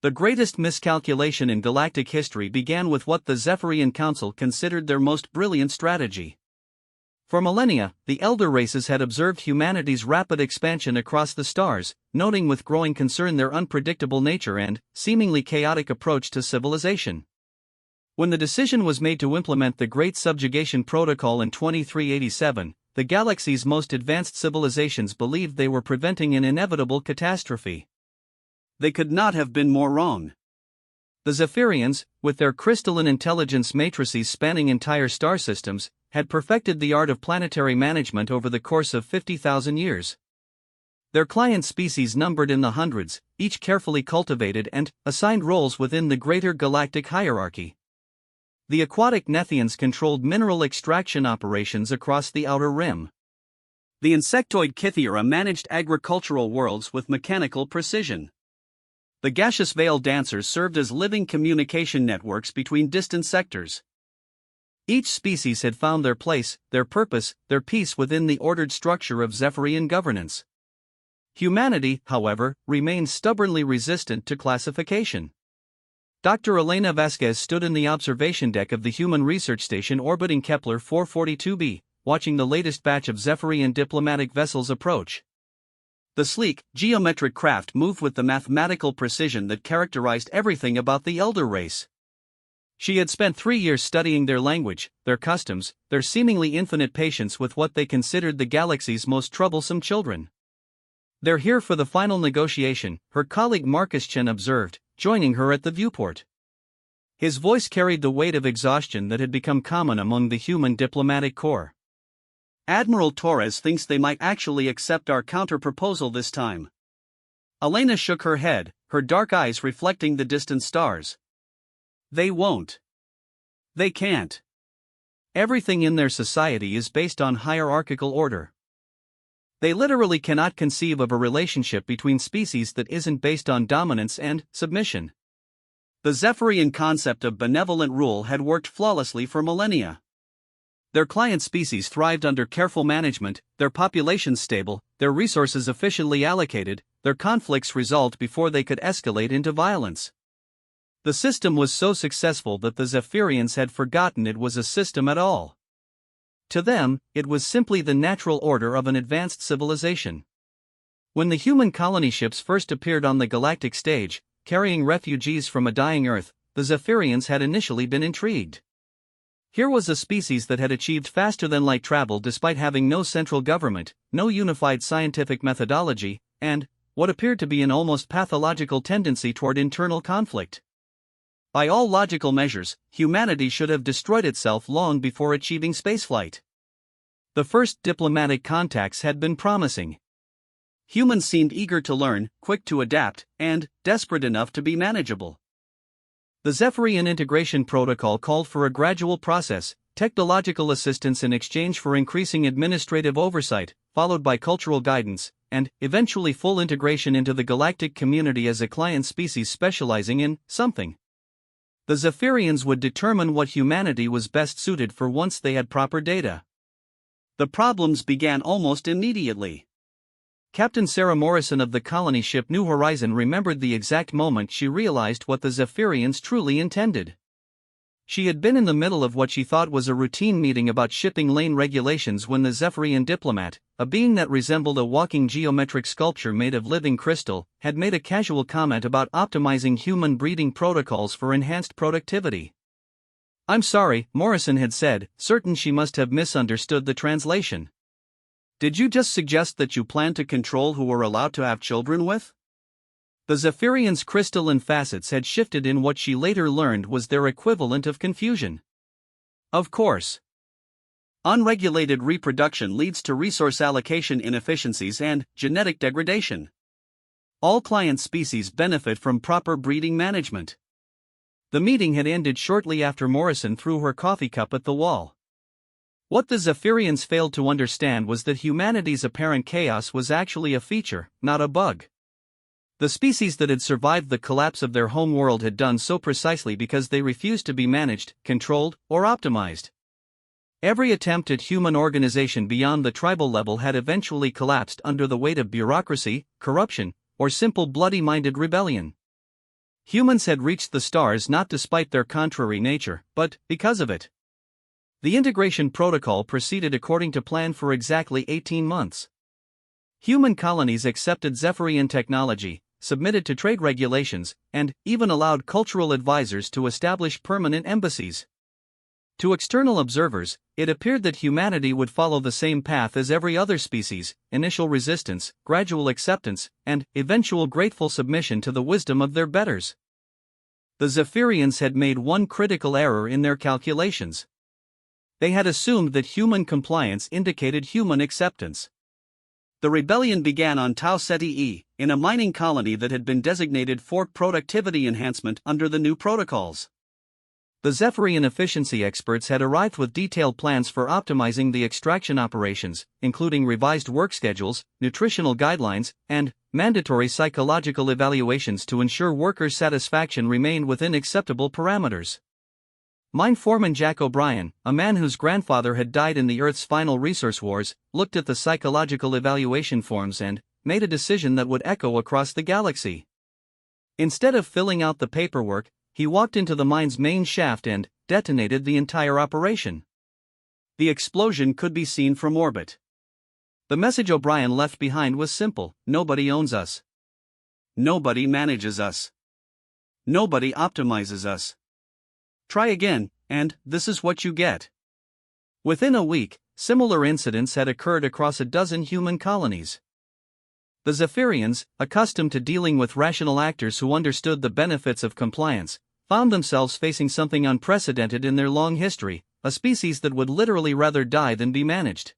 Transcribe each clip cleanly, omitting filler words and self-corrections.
The greatest miscalculation in galactic history began with what the Zephyrian Council considered their most brilliant strategy. For millennia, the elder races had observed humanity's rapid expansion across the stars, noting with growing concern their unpredictable nature and, seemingly chaotic approach to civilization. When the decision was made to implement the Great Subjugation Protocol in 2387, the galaxy's most advanced civilizations believed they were preventing an inevitable catastrophe. They could not have been more wrong. The Zephyrians, with their crystalline intelligence matrices spanning entire star systems, had perfected the art of planetary management over the course of 50,000 years. Their client species numbered in the hundreds, each carefully cultivated and assigned roles within the greater galactic hierarchy. The aquatic Nethians controlled mineral extraction operations across the outer rim. The insectoid Kythera managed agricultural worlds with mechanical precision. The gaseous veil dancers served as living communication networks between distant sectors. Each species had found their place, their purpose, their piece within the ordered structure of Zephyrian governance. Humanity, however, remained stubbornly resistant to classification. Dr. Elena Vasquez stood in the observation deck of the Human Research Station orbiting Kepler 442b, watching the latest batch of Zephyrian diplomatic vessels approach. The sleek, geometric craft moved with the mathematical precision that characterized everything about the elder race. She had spent 3 years studying their language, their customs, their seemingly infinite patience with what they considered the galaxy's most troublesome children. "They're here for the final negotiation," her colleague Marcus Chen observed, joining her at the viewport. His voice carried the weight of exhaustion that had become common among the human diplomatic corps. "Admiral Torres thinks they might actually accept our counter-proposal this time." Elena shook her head, her dark eyes reflecting the distant stars. "They won't. They can't. Everything in their society is based on hierarchical order. They literally cannot conceive of a relationship between species that isn't based on dominance and submission." The Zephyrian concept of benevolent rule had worked flawlessly for millennia. Their client species thrived under careful management, their populations stable, their resources efficiently allocated, their conflicts resolved before they could escalate into violence. The system was so successful that the Zephyrians had forgotten it was a system at all. To them, it was simply the natural order of an advanced civilization. When the human colony ships first appeared on the galactic stage, carrying refugees from a dying Earth, the Zephyrians had initially been intrigued. Here was a species that had achieved faster-than-light travel despite having no central government, no unified scientific methodology, and what appeared to be an almost pathological tendency toward internal conflict. By all logical measures, humanity should have destroyed itself long before achieving spaceflight. The first diplomatic contacts had been promising. Humans seemed eager to learn, quick to adapt, and desperate enough to be manageable. The Zephyrian Integration Protocol called for a gradual process, technological assistance in exchange for increasing administrative oversight, followed by cultural guidance, and, eventually full integration into the galactic community as a client species specializing in something. The Zephyrians would determine what humanity was best suited for once they had proper data. The problems began almost immediately. Captain Sarah Morrison of the colony ship New Horizon remembered the exact moment she realized what the Zephyrians truly intended. She had been in the middle of what she thought was a routine meeting about shipping lane regulations when the Zephyrian diplomat, a being that resembled a walking geometric sculpture made of living crystal, had made a casual comment about optimizing human breeding protocols for enhanced productivity. "I'm sorry," Morrison had said, certain she must have misunderstood the translation. "Did you just suggest that you plan to control who we're allowed to have children with?" The Zephyrians' crystalline facets had shifted in what she later learned was their equivalent of confusion. Of course. Unregulated reproduction leads to resource allocation inefficiencies and genetic degradation. All client species benefit from proper breeding management. The meeting had ended shortly after Morrison threw her coffee cup at the wall. What the Zephyrians failed to understand was that humanity's apparent chaos was actually a feature, not a bug. The species that had survived the collapse of their home world had done so precisely because they refused to be managed, controlled, or optimized. Every attempt at human organization beyond the tribal level had eventually collapsed under the weight of bureaucracy, corruption, or simple bloody-minded rebellion. Humans had reached the stars not despite their contrary nature, but because of it. The integration protocol proceeded according to plan for exactly 18 months. Human colonies accepted Zephyrian technology, submitted to trade regulations, and even allowed cultural advisors to establish permanent embassies. To external observers, it appeared that humanity would follow the same path as every other species: initial resistance, gradual acceptance, and eventual grateful submission to the wisdom of their betters. The Zephyrians had made one critical error in their calculations. They had assumed that human compliance indicated human acceptance. The rebellion began on Tau Ceti E, in a mining colony that had been designated for productivity enhancement under the new protocols. The Zephyrian efficiency experts had arrived with detailed plans for optimizing the extraction operations, including revised work schedules, nutritional guidelines, and mandatory psychological evaluations to ensure workers' satisfaction remained within acceptable parameters. Mine foreman Jack O'Brien, a man whose grandfather had died in the Earth's final resource wars, looked at the psychological evaluation forms and made a decision that would echo across the galaxy. Instead of filling out the paperwork, he walked into the mine's main shaft and detonated the entire operation. The explosion could be seen from orbit. The message O'Brien left behind was simple: nobody owns us. Nobody manages us. Nobody optimizes us. Try again, and this is what you get. Within a week, similar incidents had occurred across a dozen human colonies. The Zephyrians, accustomed to dealing with rational actors who understood the benefits of compliance, found themselves facing something unprecedented in their long history: a species that would literally rather die than be managed.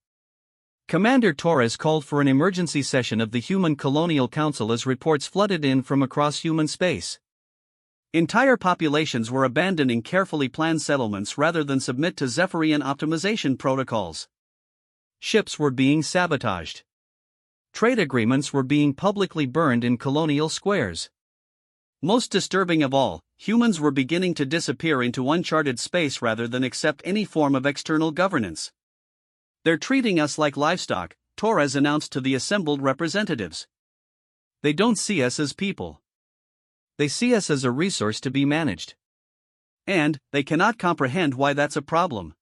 Commander Torres called for an emergency session of the Human Colonial Council as reports flooded in from across human space. Entire populations were abandoning carefully planned settlements rather than submit to Zephyrian optimization protocols. Ships were being sabotaged. Trade agreements were being publicly burned in colonial squares. Most disturbing of all, humans were beginning to disappear into uncharted space rather than accept any form of external governance. "They're treating us like livestock," Torres announced to the assembled representatives. "They don't see us as people. They see us as a resource to be managed. And they cannot comprehend why that's a problem."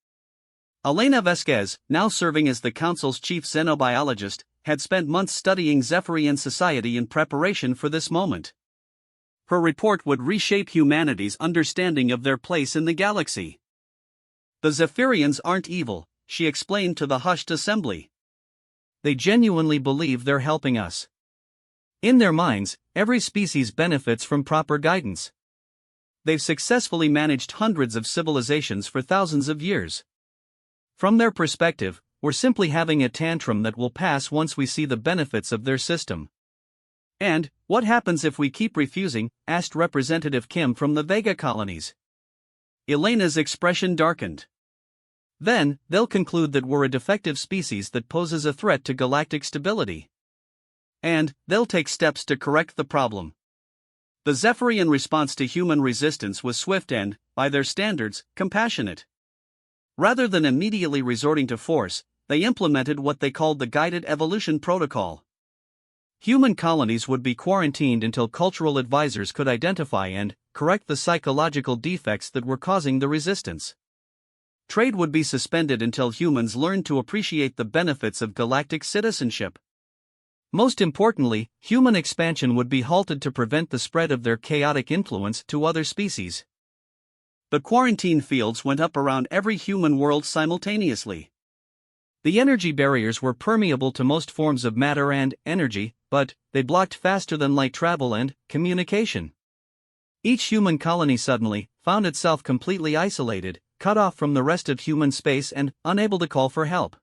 Elena Vesquez, now serving as the Council's chief xenobiologist, had spent months studying Zephyrian society in preparation for this moment. Her report would reshape humanity's understanding of their place in the galaxy. "The Zephyrians aren't evil," she explained to the hushed assembly. "They genuinely believe they're helping us. In their minds, every species benefits from proper guidance. They've successfully managed hundreds of civilizations for thousands of years. From their perspective, we're simply having a tantrum that will pass once we see the benefits of their system." "And what happens if we keep refusing?" asked Representative Kim from the Vega colonies. Elena's expression darkened. "Then, they'll conclude that we're a defective species that poses a threat to galactic stability. And they'll take steps to correct the problem." The Zephyrian response to human resistance was swift and, by their standards, compassionate. Rather than immediately resorting to force, they implemented what they called the Guided Evolution Protocol. Human colonies would be quarantined until cultural advisors could identify and correct the psychological defects that were causing the resistance. Trade would be suspended until humans learned to appreciate the benefits of galactic citizenship. Most importantly, human expansion would be halted to prevent the spread of their chaotic influence to other species. The quarantine fields went up around every human world simultaneously. The energy barriers were permeable to most forms of matter and energy, but they blocked faster than light travel and communication. Each human colony suddenly found itself completely isolated, cut off from the rest of human space and unable to call for help.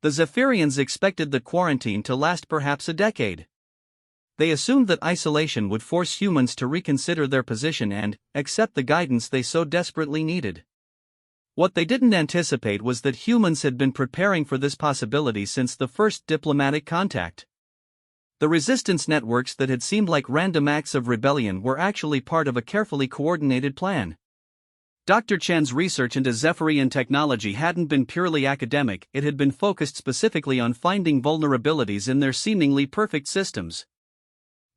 The Zephyrians expected the quarantine to last perhaps a decade. They assumed that isolation would force humans to reconsider their position and accept the guidance they so desperately needed. What they didn't anticipate was that humans had been preparing for this possibility since the first diplomatic contact. The resistance networks that had seemed like random acts of rebellion were actually part of a carefully coordinated plan. Dr. Chen's research into Zephyrian technology hadn't been purely academic, it had been focused specifically on finding vulnerabilities in their seemingly perfect systems.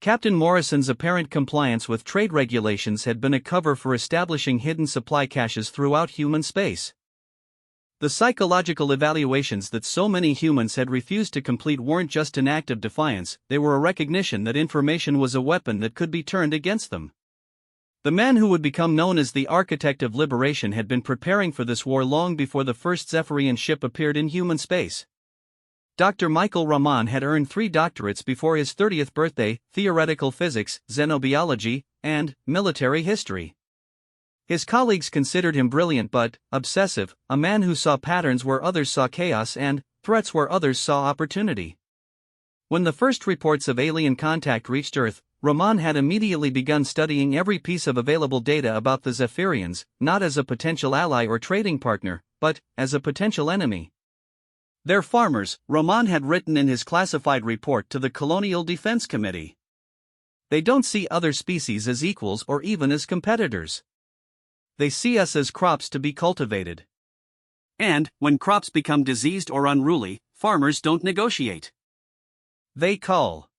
Captain Morrison's apparent compliance with trade regulations had been a cover for establishing hidden supply caches throughout human space. The psychological evaluations that so many humans had refused to complete weren't just an act of defiance, they were a recognition that information was a weapon that could be turned against them. The man who would become known as the architect of liberation had been preparing for this war long before the first Zephyrian ship appeared in human space. Dr. Michael Raman had earned 3 doctorates before his 30th birthday: theoretical physics, xenobiology, and military history. His colleagues considered him brilliant but obsessive, a man who saw patterns where others saw chaos and threats where others saw opportunity. When the first reports of alien contact reached Earth, Raman had immediately begun studying every piece of available data about the Zephyrians, not as a potential ally or trading partner, but as a potential enemy. "They're farmers," Raman had written in his classified report to the Colonial Defense Committee. "They don't see other species as equals or even as competitors. They see us as crops to be cultivated. And, when crops become diseased or unruly, farmers don't negotiate. They cull."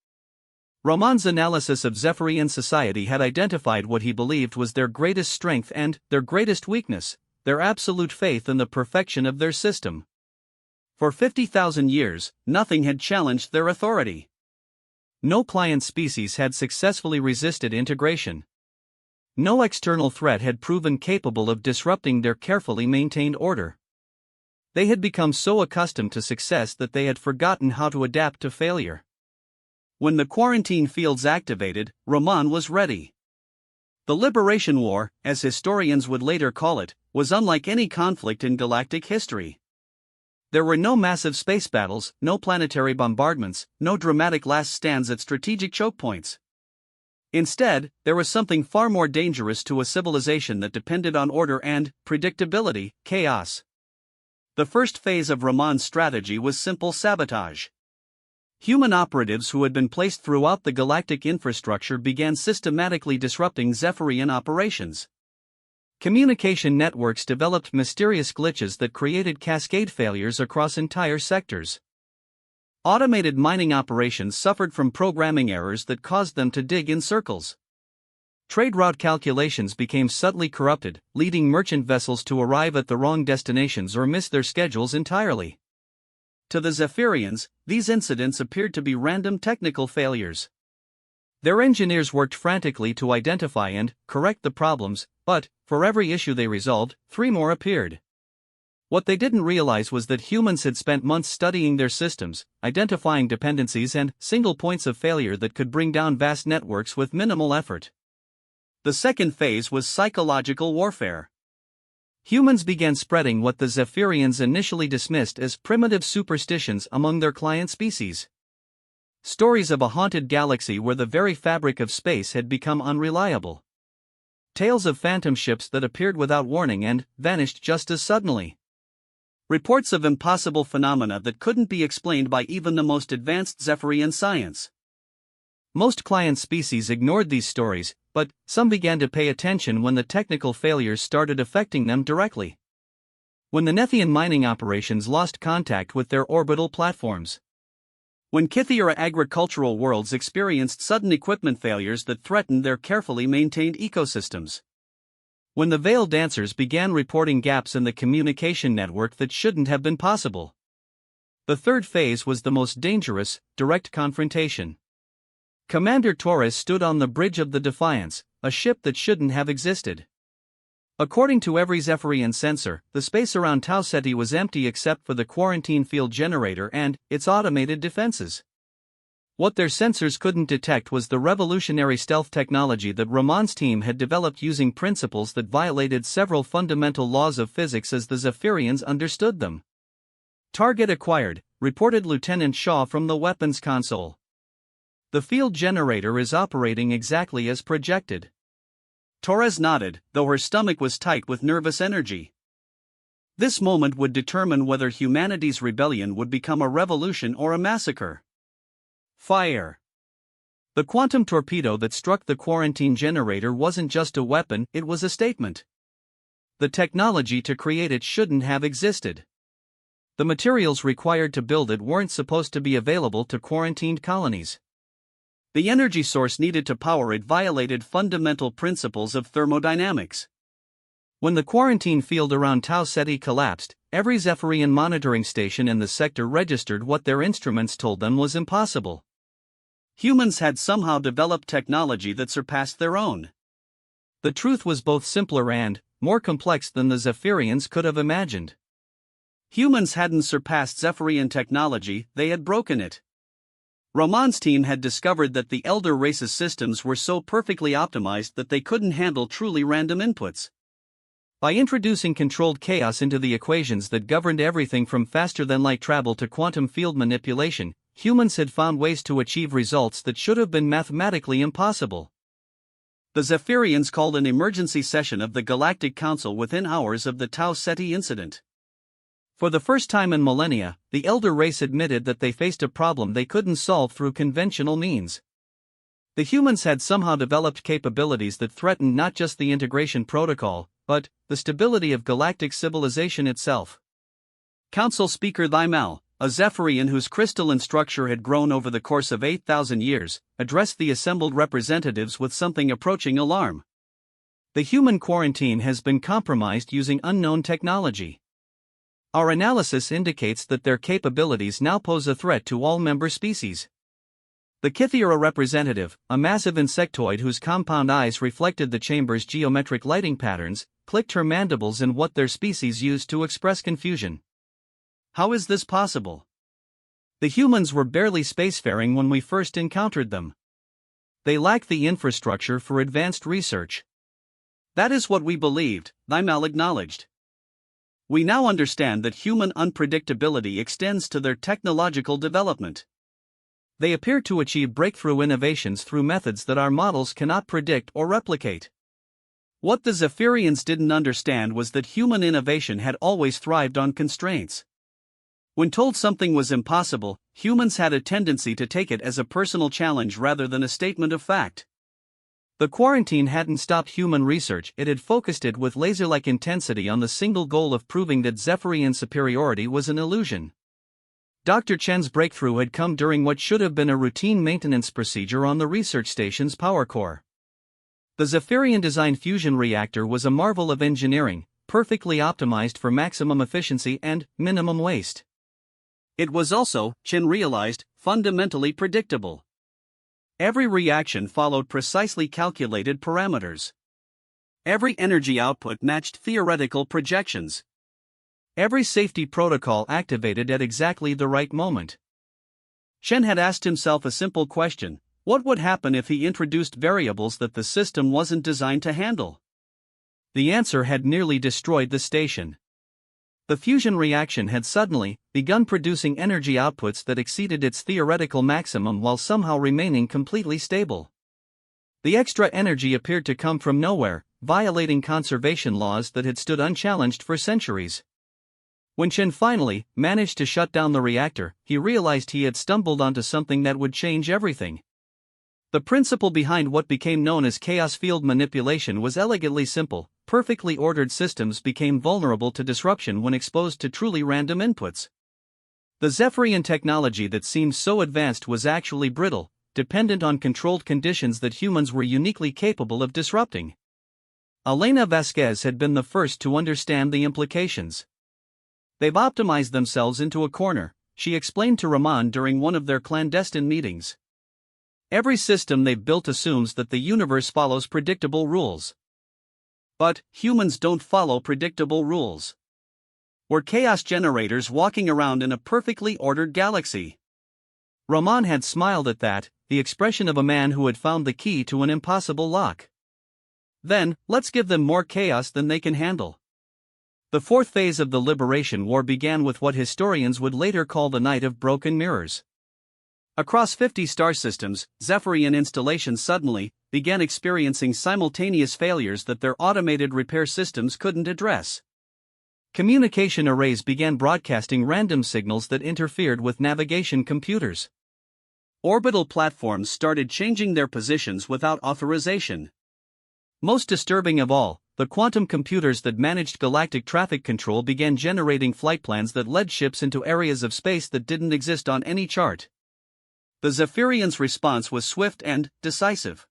Raman's analysis of Zephyrian society had identified what he believed was their greatest strength and their greatest weakness: their absolute faith in the perfection of their system. For 50,000 years, nothing had challenged their authority. No pliant species had successfully resisted integration. No external threat had proven capable of disrupting their carefully maintained order. They had become so accustomed to success that they had forgotten how to adapt to failure. When the quarantine fields activated, Raman was ready. The Liberation War, as historians would later call it, was unlike any conflict in galactic history. There were no massive space battles, no planetary bombardments, no dramatic last stands at strategic choke points. Instead, there was something far more dangerous to a civilization that depended on order and predictability: chaos. The first phase of Raman's strategy was simple sabotage. Human operatives who had been placed throughout the galactic infrastructure began systematically disrupting Zephyrian operations. Communication networks developed mysterious glitches that created cascade failures across entire sectors. Automated mining operations suffered from programming errors that caused them to dig in circles. Trade route calculations became subtly corrupted, leading merchant vessels to arrive at the wrong destinations or miss their schedules entirely. To the Zephyrians, these incidents appeared to be random technical failures. Their engineers worked frantically to identify and correct the problems, but, for every issue they resolved, 3 more appeared. What they didn't realize was that humans had spent months studying their systems, identifying dependencies and single points of failure that could bring down vast networks with minimal effort. The second phase was psychological warfare. Humans began spreading what the Zephyrians initially dismissed as primitive superstitions among their client species. Stories of a haunted galaxy where the very fabric of space had become unreliable. Tales of phantom ships that appeared without warning and vanished just as suddenly. Reports of impossible phenomena that couldn't be explained by even the most advanced Zephyrian science. Most client species ignored these stories, but some began to pay attention when the technical failures started affecting them directly. When the Nethian mining operations lost contact with their orbital platforms. When Kythera agricultural worlds experienced sudden equipment failures that threatened their carefully maintained ecosystems. When the Veil Dancers began reporting gaps in the communication network that shouldn't have been possible. The third phase was the most dangerous: direct confrontation. Commander Torres stood on the bridge of the Defiance, a ship that shouldn't have existed. According to every Zephyrian sensor, the space around Tau Ceti was empty except for the quarantine field generator and its automated defenses. What their sensors couldn't detect was the revolutionary stealth technology that Raman's team had developed using principles that violated several fundamental laws of physics as the Zephyrians understood them. "Target acquired," reported Lieutenant Shaw from the weapons console. "The field generator is operating exactly as projected." Torres nodded, though her stomach was tight with nervous energy. This moment would determine whether humanity's rebellion would become a revolution or a massacre. Fire. The quantum torpedo that struck the quarantine generator wasn't just a weapon, it was a statement. The technology to create it shouldn't have existed. The materials required to build it weren't supposed to be available to quarantined colonies. The energy source needed to power it violated fundamental principles of thermodynamics. When the quarantine field around Tau Ceti collapsed, every Zephyrian monitoring station in the sector registered what their instruments told them was impossible. Humans had somehow developed technology that surpassed their own. The truth was both simpler and more complex than the Zephyrians could have imagined. Humans hadn't surpassed Zephyrian technology, they had broken it. Ramon's team had discovered that the elder race's systems were so perfectly optimized that they couldn't handle truly random inputs. By introducing controlled chaos into the equations that governed everything from faster-than-light travel to quantum field manipulation, humans had found ways to achieve results that should have been mathematically impossible. The Zephyrians called an emergency session of the Galactic Council within hours of the Tau Ceti incident. For the first time in millennia, the elder race admitted that they faced a problem they couldn't solve through conventional means. The humans had somehow developed capabilities that threatened not just the integration protocol, but the stability of galactic civilization itself. Council Speaker Thymal, a Zephyrian whose crystalline structure had grown over the course of 8,000 years, addressed the assembled representatives with something approaching alarm. The human quarantine has been compromised using unknown technology. Our analysis indicates that their capabilities now pose a threat to all member species. The Kythera representative, a massive insectoid whose compound eyes reflected the chamber's geometric lighting patterns, clicked her mandibles in what their species used to express confusion. How is this possible? The humans were barely spacefaring when we first encountered them. They lack the infrastructure for advanced research. That is what we believed, Thymal acknowledged. We now understand that human unpredictability extends to their technological development. They appear to achieve breakthrough innovations through methods that our models cannot predict or replicate. What the Zephyrians didn't understand was that human innovation had always thrived on constraints. When told something was impossible, humans had a tendency to take it as a personal challenge rather than a statement of fact. The quarantine hadn't stopped human research, it had focused it with laser-like intensity on the single goal of proving that Zephyrian superiority was an illusion. Dr. Chen's breakthrough had come during what should have been a routine maintenance procedure on the research station's power core. The Zephyrian-designed fusion reactor was a marvel of engineering, perfectly optimized for maximum efficiency and minimum waste. It was also, Chen realized, fundamentally predictable. Every reaction followed precisely calculated parameters. Every energy output matched theoretical projections. Every safety protocol activated at exactly the right moment. Chen had asked himself a simple question: what would happen if he introduced variables that the system wasn't designed to handle? The answer had nearly destroyed the station. The fusion reaction had suddenly begun producing energy outputs that exceeded its theoretical maximum while somehow remaining completely stable. The extra energy appeared to come from nowhere, violating conservation laws that had stood unchallenged for centuries. When Chen finally managed to shut down the reactor, he realized he had stumbled onto something that would change everything. The principle behind what became known as chaos field manipulation was elegantly simple: perfectly ordered systems became vulnerable to disruption when exposed to truly random inputs. The Zephyrian technology that seemed so advanced was actually brittle, dependent on controlled conditions that humans were uniquely capable of disrupting. Elena Vasquez had been the first to understand the implications. "They've optimized themselves into a corner," she explained to Ramon during one of their clandestine meetings. "Every system they've built assumes that the universe follows predictable rules. But humans don't follow predictable rules. We're chaos generators walking around in a perfectly ordered galaxy." Ramon had smiled at that, the expression of a man who had found the key to an impossible lock. "Then, let's give them more chaos than they can handle." The fourth phase of the Liberation War began with what historians would later call the Night of Broken Mirrors. Across 50 star systems, Zephyrian installations suddenly began experiencing simultaneous failures that their automated repair systems couldn't address. Communication arrays began broadcasting random signals that interfered with navigation computers. Orbital platforms started changing their positions without authorization. Most disturbing of all, the quantum computers that managed galactic traffic control began generating flight plans that led ships into areas of space that didn't exist on any chart. The Zephyrians' response was swift and decisive.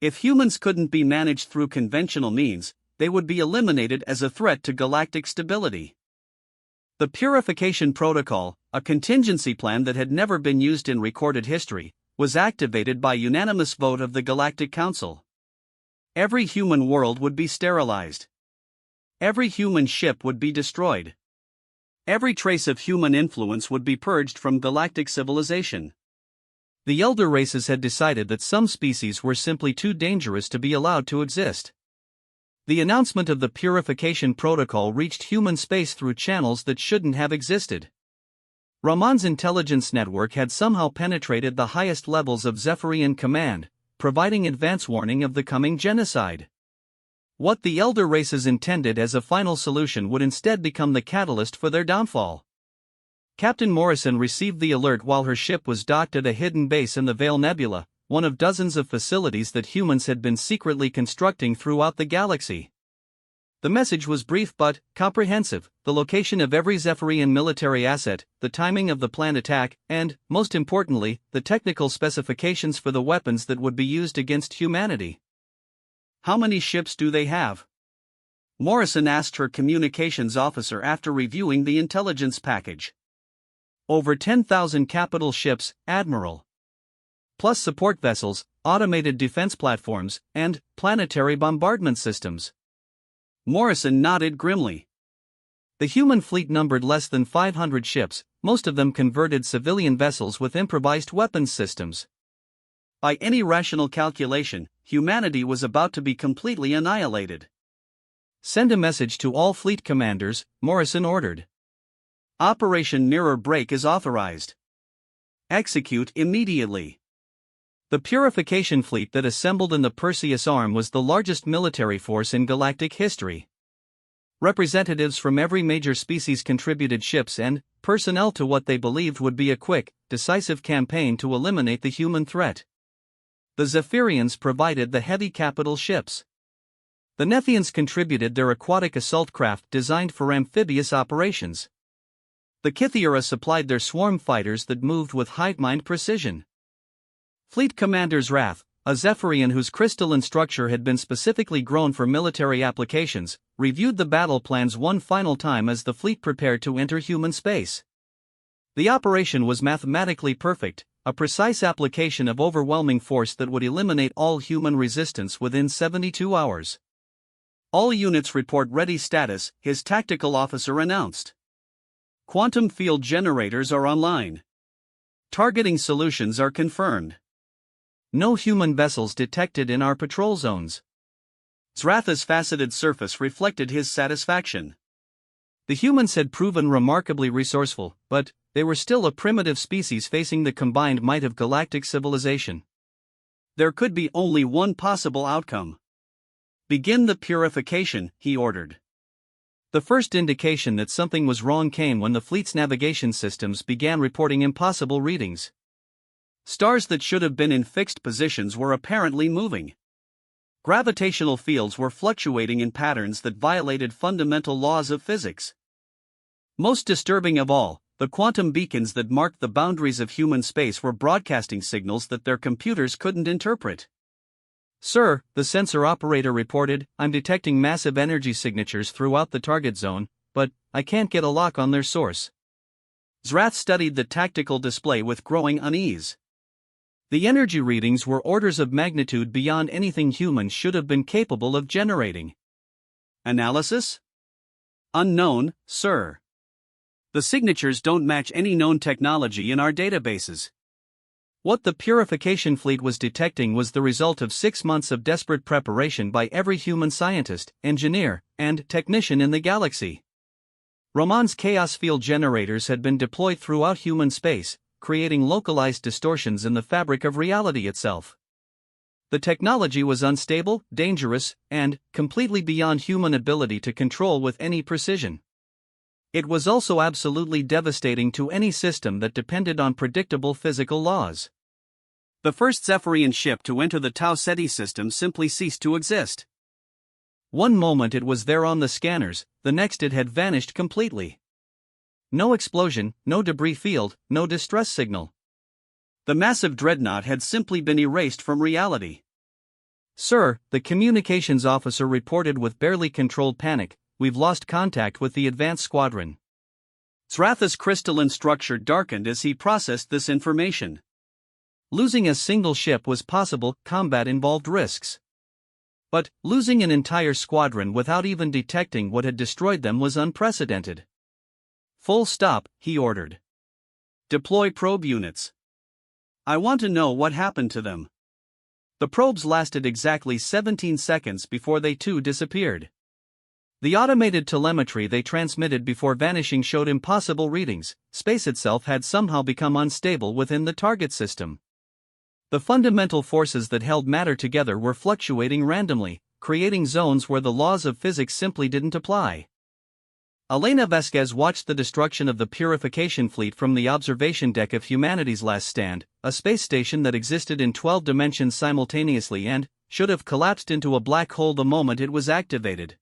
If humans couldn't be managed through conventional means, they would be eliminated as a threat to galactic stability. The Purification Protocol, a contingency plan that had never been used in recorded history, was activated by unanimous vote of the Galactic Council. Every human world would be sterilized. Every human ship would be destroyed. Every trace of human influence would be purged from galactic civilization. The elder races had decided that some species were simply too dangerous to be allowed to exist. The announcement of the Purification Protocol reached human space through channels that shouldn't have existed. Ramon's intelligence network had somehow penetrated the highest levels of Zephyrian command, providing advance warning of the coming genocide. What the elder races intended as a final solution would instead become the catalyst for their downfall. Captain Morrison received the alert while her ship was docked at a hidden base in the Veil Nebula, one of dozens of facilities that humans had been secretly constructing throughout the galaxy. The message was brief but comprehensive: the location of every Zephyrian military asset, the timing of the planned attack, and, most importantly, the technical specifications for the weapons that would be used against humanity. "How many ships do they have?" Morrison asked her communications officer after reviewing the intelligence package. "Over 10,000 capital ships, Admiral. Plus support vessels, automated defense platforms, and planetary bombardment systems." Morrison nodded grimly. The human fleet numbered less than 500 ships, most of them converted civilian vessels with improvised weapons systems. By any rational calculation, humanity was about to be completely annihilated. "Send a message to all fleet commanders," Morrison ordered. "Operation Mirror Break is authorized. Execute immediately." The Purification Fleet that assembled in the Perseus Arm was the largest military force in galactic history. Representatives from every major species contributed ships and personnel to what they believed would be a quick, decisive campaign to eliminate the human threat. The Zephyrians provided the heavy capital ships. The Nethians contributed their aquatic assault craft designed for amphibious operations. The Kythera supplied their swarm fighters that moved with hive-mind precision. Fleet Commander Wrath, a Zephyrian whose crystalline structure had been specifically grown for military applications, reviewed the battle plans one final time as the fleet prepared to enter human space. The operation was mathematically perfect, a precise application of overwhelming force that would eliminate all human resistance within 72 hours. "All units report ready status," his tactical officer announced. "Quantum field generators are online. Targeting solutions are confirmed. No human vessels detected in our patrol zones." Zratha's faceted surface reflected his satisfaction. The humans had proven remarkably resourceful, but they were still a primitive species facing the combined might of galactic civilization. There could be only one possible outcome. "Begin the purification," he ordered. The first indication that something was wrong came when the fleet's navigation systems began reporting impossible readings. Stars that should have been in fixed positions were apparently moving. Gravitational fields were fluctuating in patterns that violated fundamental laws of physics. Most disturbing of all, the quantum beacons that marked the boundaries of human space were broadcasting signals that their computers couldn't interpret. "Sir," the sensor operator reported, "I'm detecting massive energy signatures throughout the target zone, but I can't get a lock on their source." Zrath studied the tactical display with growing unease. The energy readings were orders of magnitude beyond anything humans should have been capable of generating. "Analysis? Unknown, sir. The signatures don't match any known technology in our databases." What the Purification Fleet was detecting was the result of 6 months of desperate preparation by every human scientist, engineer, and technician in the galaxy. Ramon's chaos field generators had been deployed throughout human space, creating localized distortions in the fabric of reality itself. The technology was unstable, dangerous, and completely beyond human ability to control with any precision. It was also absolutely devastating to any system that depended on predictable physical laws. The first Zephyrian ship to enter the Tau Ceti system simply ceased to exist. One moment it was there on the scanners, the next it had vanished completely. No explosion, no debris field, no distress signal. The massive dreadnought had simply been erased from reality. "Sir," the communications officer reported with barely controlled panic, "we've lost contact with the advanced squadron." Zrath's crystalline structure darkened as he processed this information. Losing a single ship was possible, combat involved risks. But losing an entire squadron without even detecting what had destroyed them was unprecedented. "Full stop," he ordered. "Deploy probe units. I want to know what happened to them." The probes lasted exactly 17 seconds before they too disappeared. The automated telemetry they transmitted before vanishing showed impossible readings. Space itself had somehow become unstable within the target system. The fundamental forces that held matter together were fluctuating randomly, creating zones where the laws of physics simply didn't apply. Elena Vasquez watched the destruction of the purification fleet from the observation deck of humanity's last stand, a space station that existed in 12 dimensions simultaneously and should have collapsed into a black hole the moment it was activated.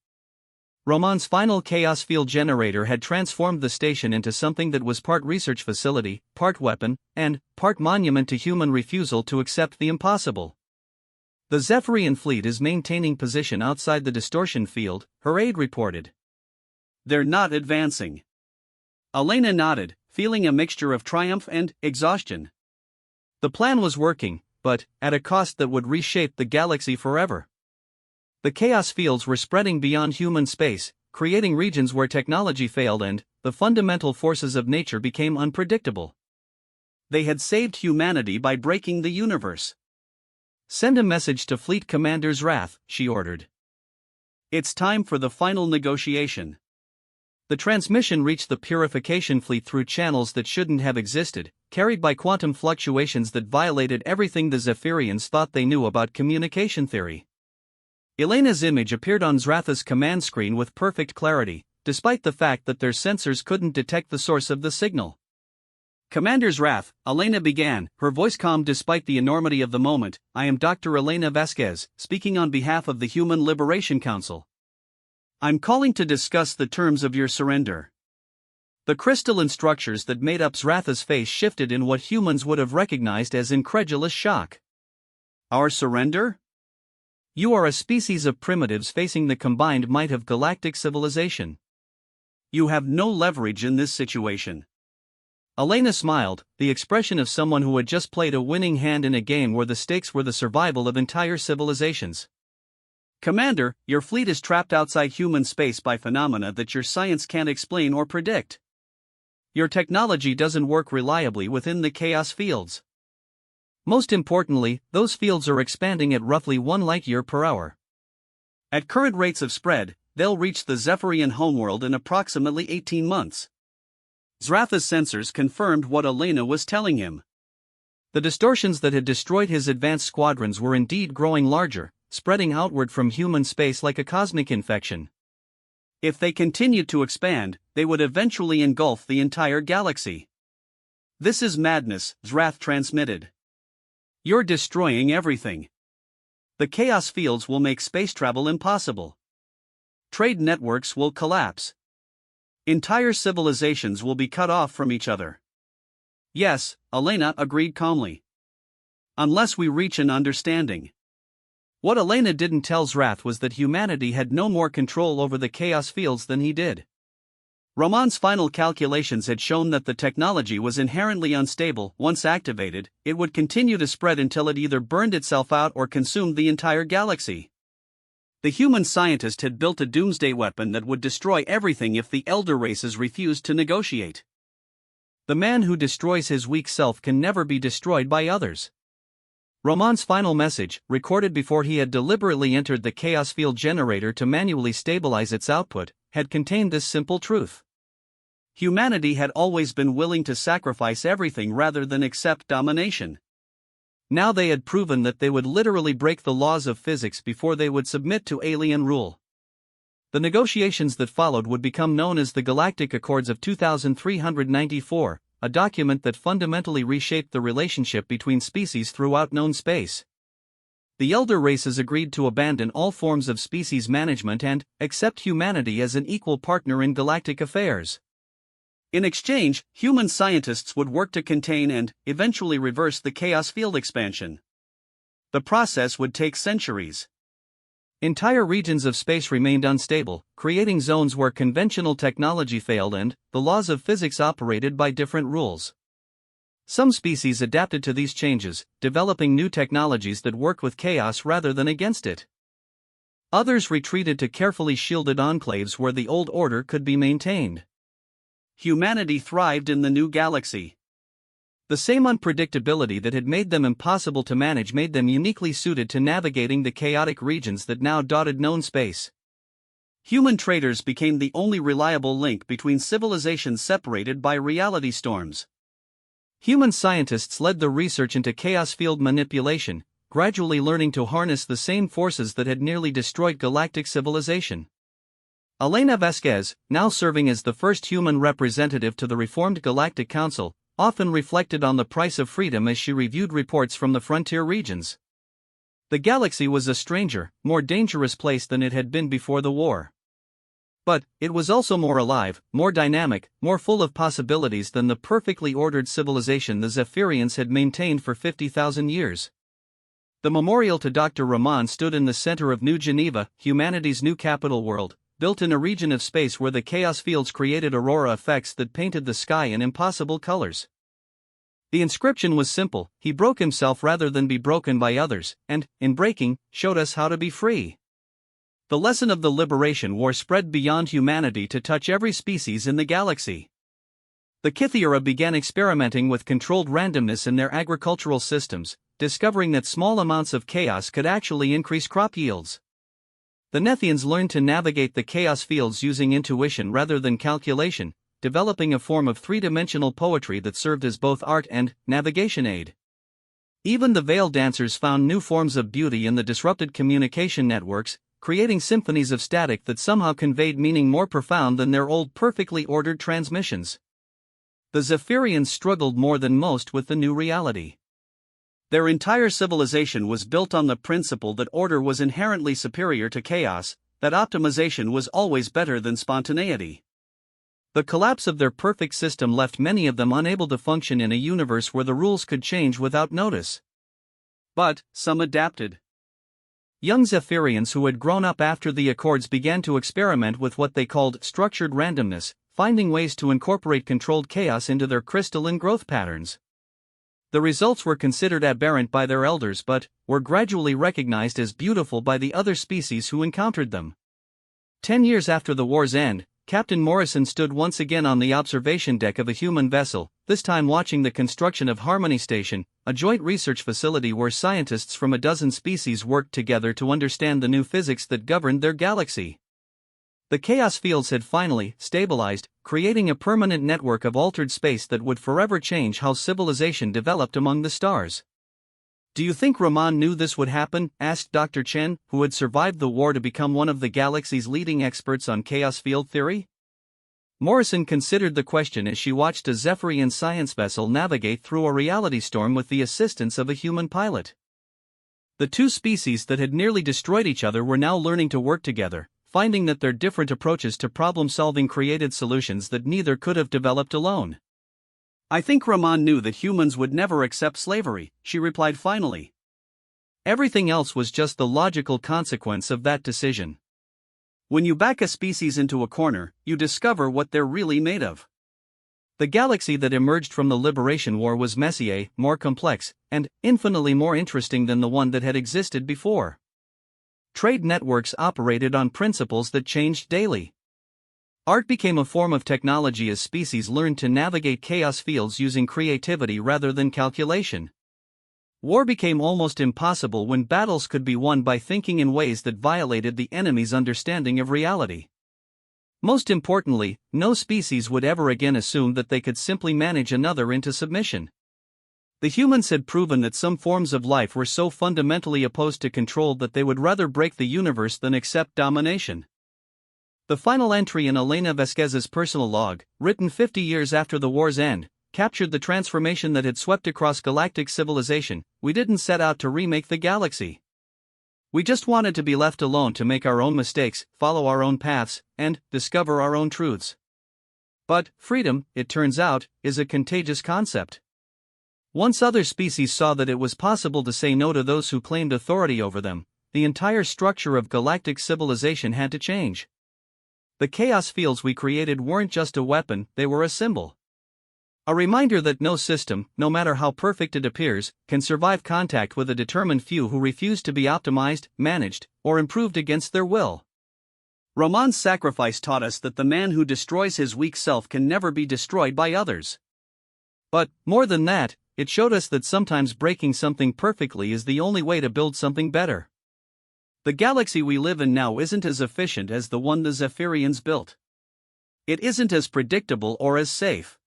Roman's final chaos field generator had transformed the station into something that was part research facility, part weapon, and part monument to human refusal to accept the impossible. "The Zephyrian fleet is maintaining position outside the distortion field," her aide reported. "They're not advancing." Elena nodded, feeling a mixture of triumph and exhaustion. The plan was working, but at a cost that would reshape the galaxy forever. The chaos fields were spreading beyond human space, creating regions where technology failed and the fundamental forces of nature became unpredictable. They had saved humanity by breaking the universe. "Send a message to Fleet Commander Zrath," she ordered. "It's time for the final negotiation." The transmission reached the purification fleet through channels that shouldn't have existed, carried by quantum fluctuations that violated everything the Zephyrians thought they knew about communication theory. Elena's image appeared on Zrath's command screen with perfect clarity, despite the fact that their sensors couldn't detect the source of the signal. "Commander Zrath," Elena began, her voice calm despite the enormity of the moment, "I am Dr. Elena Vasquez, speaking on behalf of the Human Liberation Council. I'm calling to discuss the terms of your surrender." The crystalline structures that made up Zrath's face shifted in what humans would have recognized as incredulous shock. "Our surrender? You are a species of primitives facing the combined might of galactic civilization. You have no leverage in this situation." Elena smiled, the expression of someone who had just played a winning hand in a game where the stakes were the survival of entire civilizations. "Commander, your fleet is trapped outside human space by phenomena that your science can't explain or predict. Your technology doesn't work reliably within the chaos fields. Most importantly, those fields are expanding at roughly 1 light-year per hour. At current rates of spread, they'll reach the Zephyrian homeworld in approximately 18 months. Zrath's sensors confirmed what Elena was telling him. The distortions that had destroyed his advanced squadrons were indeed growing larger, spreading outward from human space like a cosmic infection. If they continued to expand, they would eventually engulf the entire galaxy. "This is madness," Zrath transmitted. "You're destroying everything. The chaos fields will make space travel impossible. Trade networks will collapse. Entire civilizations will be cut off from each other." "Yes," Elena agreed calmly. "Unless we reach an understanding." What Elena didn't tell Zrath was that humanity had no more control over the chaos fields than he did. Roman's final calculations had shown that the technology was inherently unstable. Once activated, it would continue to spread until it either burned itself out or consumed the entire galaxy. The human scientist had built a doomsday weapon that would destroy everything if the elder races refused to negotiate. The man who destroys his weak self can never be destroyed by others. Roman's final message, recorded before he had deliberately entered the chaos field generator to manually stabilize its output, had contained this simple truth. Humanity had always been willing to sacrifice everything rather than accept domination. Now they had proven that they would literally break the laws of physics before they would submit to alien rule. The negotiations that followed would become known as the Galactic Accords of 2394, a document that fundamentally reshaped the relationship between species throughout known space. The elder races agreed to abandon all forms of species management and accept humanity as an equal partner in galactic affairs. In exchange, human scientists would work to contain and, eventually reverse the chaos field expansion. The process would take centuries. Entire regions of space remained unstable, creating zones where conventional technology failed and the laws of physics operated by different rules. Some species adapted to these changes, developing new technologies that worked with chaos rather than against it. Others retreated to carefully shielded enclaves where the old order could be maintained. Humanity thrived in the new galaxy. The same unpredictability that had made them impossible to manage made them uniquely suited to navigating the chaotic regions that now dotted known space. Human traders became the only reliable link between civilizations separated by reality storms. Human scientists led the research into chaos field manipulation, gradually learning to harness the same forces that had nearly destroyed galactic civilization. Elena Vasquez, now serving as the first human representative to the reformed Galactic Council, often reflected on the price of freedom as she reviewed reports from the frontier regions. The galaxy was a stranger, more dangerous place than it had been before the war. But it was also more alive, more dynamic, more full of possibilities than the perfectly ordered civilization the Zephyrians had maintained for 50,000 years. The memorial to Dr. Rahman stood in the center of New Geneva, humanity's new capital world, built in a region of space where the chaos fields created aurora effects that painted the sky in impossible colors. The inscription was simple: he broke himself rather than be broken by others, and, in breaking, showed us how to be free. The lesson of the Liberation War spread beyond humanity to touch every species in the galaxy. The Kythera began experimenting with controlled randomness in their agricultural systems, discovering that small amounts of chaos could actually increase crop yields. The Nethians learned to navigate the chaos fields using intuition rather than calculation, developing a form of three-dimensional poetry that served as both art and navigation aid. Even the veil dancers found new forms of beauty in the disrupted communication networks, creating symphonies of static that somehow conveyed meaning more profound than their old perfectly ordered transmissions. The Zephyrians struggled more than most with the new reality. Their entire civilization was built on the principle that order was inherently superior to chaos, that optimization was always better than spontaneity. The collapse of their perfect system left many of them unable to function in a universe where the rules could change without notice. But some adapted. Young Zephyrians who had grown up after the Accords began to experiment with what they called structured randomness, finding ways to incorporate controlled chaos into their crystalline growth patterns. The results were considered aberrant by their elders but were gradually recognized as beautiful by the other species who encountered them. 10 years after the war's end, Captain Morrison stood once again on the observation deck of a human vessel, this time watching the construction of Harmony Station, a joint research facility where scientists from a dozen species worked together to understand the new physics that governed their galaxy. The chaos fields had finally stabilized, creating a permanent network of altered space that would forever change how civilization developed among the stars. "Do you think Rahman knew this would happen?" asked Dr. Chen, who had survived the war to become one of the galaxy's leading experts on chaos field theory. Morrison considered the question as she watched a Zephyrian science vessel navigate through a reality storm with the assistance of a human pilot. The two species that had nearly destroyed each other were now learning to work together, finding that their different approaches to problem-solving created solutions that neither could have developed alone. "I think Rahman knew that humans would never accept slavery," she replied finally. Everything else was just the logical consequence of that decision. When you back a species into a corner, you discover what they're really made of. The galaxy that emerged from the Liberation War was messier, more complex, and infinitely more interesting than the one that had existed before. Trade networks operated on principles that changed daily. Art became a form of technology as species learned to navigate chaos fields using creativity rather than calculation. War became almost impossible when battles could be won by thinking in ways that violated the enemy's understanding of reality. Most importantly, no species would ever again assume that they could simply manage another into submission. The humans had proven that some forms of life were so fundamentally opposed to control that they would rather break the universe than accept domination. The final entry in Elena Vasquez's personal log, written 50 years after the war's end, captured the transformation that had swept across galactic civilization. "We didn't set out to remake the galaxy. We just wanted to be left alone to make our own mistakes, follow our own paths, and discover our own truths." But freedom, it turns out, is a contagious concept. Once other species saw that it was possible to say no to those who claimed authority over them, the entire structure of galactic civilization had to change. The chaos fields we created weren't just a weapon, they were a symbol. A reminder that no system, no matter how perfect it appears, can survive contact with a determined few who refuse to be optimized, managed, or improved against their will. Ramon's sacrifice taught us that the man who destroys his weak self can never be destroyed by others. But, more than that, it showed us that sometimes breaking something perfectly is the only way to build something better. The galaxy we live in now isn't as efficient as the one the Zephyrians built. It isn't as predictable or as safe.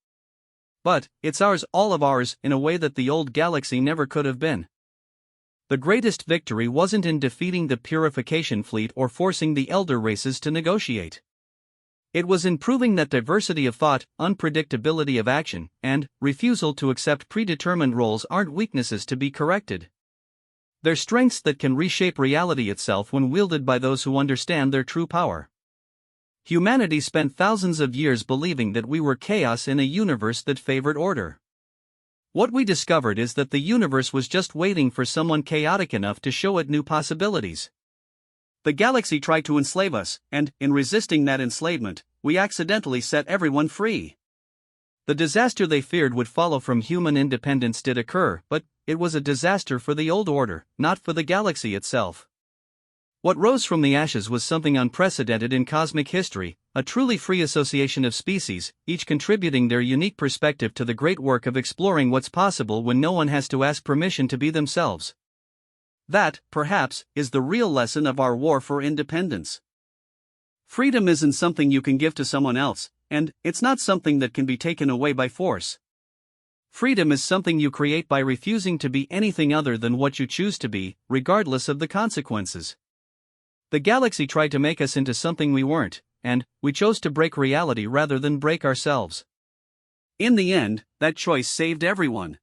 But, it's ours, all of ours, in a way that the old galaxy never could have been. The greatest victory wasn't in defeating the purification fleet or forcing the elder races to negotiate. It was in proving that diversity of thought, unpredictability of action, and refusal to accept predetermined roles aren't weaknesses to be corrected. They're strengths that can reshape reality itself when wielded by those who understand their true power. Humanity spent thousands of years believing that we were chaos in a universe that favored order. What we discovered is that the universe was just waiting for someone chaotic enough to show it new possibilities. The galaxy tried to enslave us, and, in resisting that enslavement, we accidentally set everyone free. The disaster they feared would follow from human independence did occur, but it was a disaster for the old order, not for the galaxy itself. What rose from the ashes was something unprecedented in cosmic history, a truly free association of species, each contributing their unique perspective to the great work of exploring what's possible when no one has to ask permission to be themselves. That, perhaps, is the real lesson of our war for independence. Freedom isn't something you can give to someone else, and it's not something that can be taken away by force. Freedom is something you create by refusing to be anything other than what you choose to be, regardless of the consequences. The galaxy tried to make us into something we weren't, and we chose to break reality rather than break ourselves. In the end, that choice saved everyone.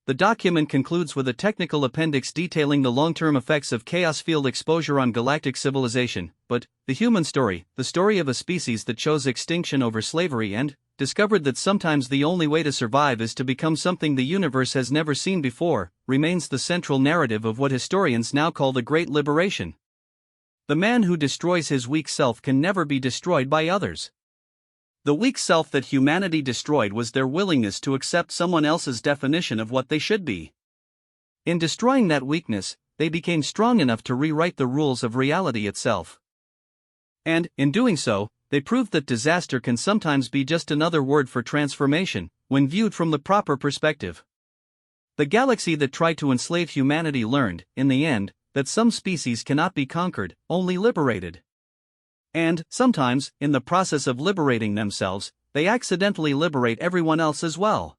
The document concludes with a technical appendix detailing the long-term effects of chaos field exposure on galactic civilization, but the human story, the story of a species that chose extinction over slavery and discovered that sometimes the only way to survive is to become something the universe has never seen before, remains the central narrative of what historians now call the Great Liberation. The man who destroys his weak self can never be destroyed by others. The weak self that humanity destroyed was their willingness to accept someone else's definition of what they should be. In destroying that weakness, they became strong enough to rewrite the rules of reality itself. And, in doing so, they proved that disaster can sometimes be just another word for transformation, when viewed from the proper perspective. The galaxy that tried to enslave humanity learned, in the end, that some species cannot be conquered, only liberated. And, sometimes, in the process of liberating themselves, they accidentally liberate everyone else as well.